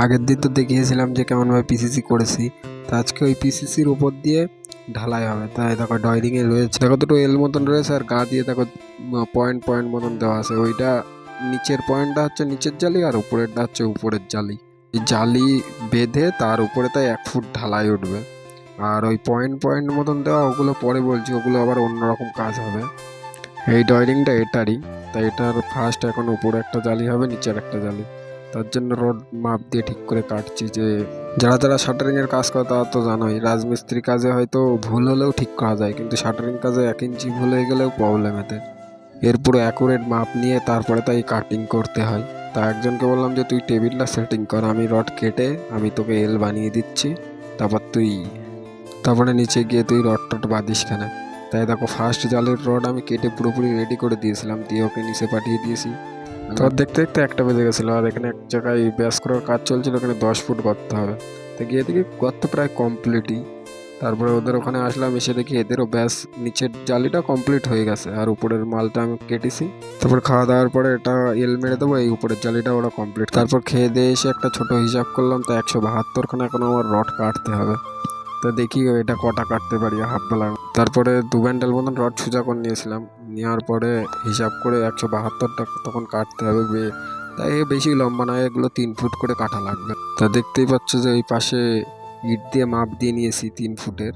আগের দিন তো দেখিয়েছিলাম যে কেমনভাবে পিসিসি করেছি, তো আজকে ওই পিসিসির উপর দিয়ে ঢালাই হবে। তাই দেখো ডয়রিংয়ে রয়েছে, দেখো দুটো এল মতন রয়েছে আর গা দিয়ে দেখো পয়েন্ট পয়েন্ট মতন দেওয়া আছে। ওইটা নিচের পয়েন্টটা হচ্ছে নিচের জালি আর উপরেরটা হচ্ছে উপরের জালি। এই জালি বেঁধে তার উপরে তাই 1 ফুট ঢালাই উঠবে। আর ওই পয়েন্ট পয়েন্ট মতন দেওয়া ওগুলো পরে বলছি, ওগুলো আবার অন্যরকম কাজ হবে। এই ডয়রিংটা এটারই, তাই এটার ফার্স্ট এখন উপরে একটা জালি হবে, নিচের একটা জালি। তার জন্য রড মাপ দিয়ে ঠিক করে কাটছি। যে যারা যারা শাটারিংয়ের কাজ করে তারা তো জানোই, রাজমিস্ত্রি কাজে হয়তো ভুল হলেও ঠিক করা যায়, কিন্তু শাটারিং কাজে 1 ইঞ্চি ভুল হয়ে গেলেও প্রবলেম এতে। এর পুরো অ্যাকুরেট মাপ নিয়ে তারপরে তাই কাটিং করতে হয়। তা একজনকে বললাম যে তুই টেবিলটা সেটিং কর, আমি রড কেটে আমি তোকে এল বানিয়ে দিচ্ছি, তারপরে নিচে গিয়ে তুই রড টড বাঁধিস খানে। তাই দেখো ফার্স্ট জালের রড আমি কেটে পুরোপুরি রেডি করে দিয়েছিলাম, দিয়ে ওকে নিচে পাঠিয়ে দিয়েছি। তো দেখতে দেখতে 1টা বেজে গেছিলো, আর এখানে এক জায়গায় ব্যাস করার কাজ চলছিল, ওখানে 10 ফুট গর্ত হবে। তো গিয়ে দেখি গর্ত প্রায় কমপ্লিটই। তারপরে ওদের ওখানে আসলাম, এসে দেখি এদেরও ব্যাস নিচের জালিটা কমপ্লিট হয়ে গেছে, আর উপরের মালটা আমি কেটেছি। তারপর খাওয়া দাওয়ার পরে এটা এল মেরে দেবো, এই উপরের জালিটা ওরা কমপ্লিট। তারপর খেয়ে দিয়ে এসে একটা ছোট হিসাব করলাম, তো 172খানা এখন আমার রড কাটতে হবে। তো দেখি এটা কটা কাটতে পারি হাফ বেলার। তারপরে 2 ব্যান্ডেল মতন রড সোজা করে নিয়েছিলাম, নেওয়ার পরে হিসাব করে 172টা তখন কাটতে হবে। তাই বেশি লম্বা নয়, এগুলো 3 ফুট করে কাটা লাগবে। তা দেখতেই পাচ্ছ যে এই পাশে ইট দিয়ে মাপ দিয়ে নিয়েছি 3 ফুটের।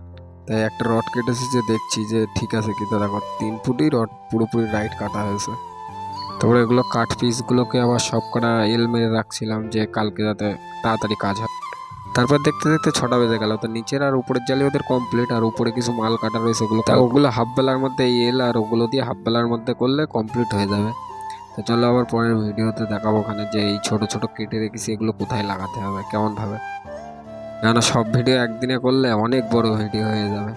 তাই একটা রড কেটেছি, যে দেখছি যে ঠিক আছে কি। তো দেখো 3 ফুটই রড পুরোপুরি রাইট কাটা হয়েছে। তারপরে এগুলো কাঠ পিসগুলোকে আবার সব কটা এল মেরে রাখছিলাম, যে কালকে যাতে তাড়াতাড়ি কাজ হয়। তারপর দেখতে দেখতে 6টা বেজে গেল। তো নিচের আর উপরের জালি ওদের কমপ্লিট, আর উপরে কিছু মাল কাটা রয়েছে, ওগুলো হাফ বেলার মধ্যে এই এল আর ওগুলো দিয়ে হাফ বেলার মধ্যে করলে কমপ্লিট হয়ে যাবে। তো চলো আবার পরের ভিডিওতে দেখাবো ওখানে যে এই ছোট ছোট কেটে রেখেছি এগুলো কোথায় লাগাতে হবে কেমন ভাবে, কেননা সব ভিডিও একদিনে করলে অনেক বড় ভিডিও হয়ে যাবে।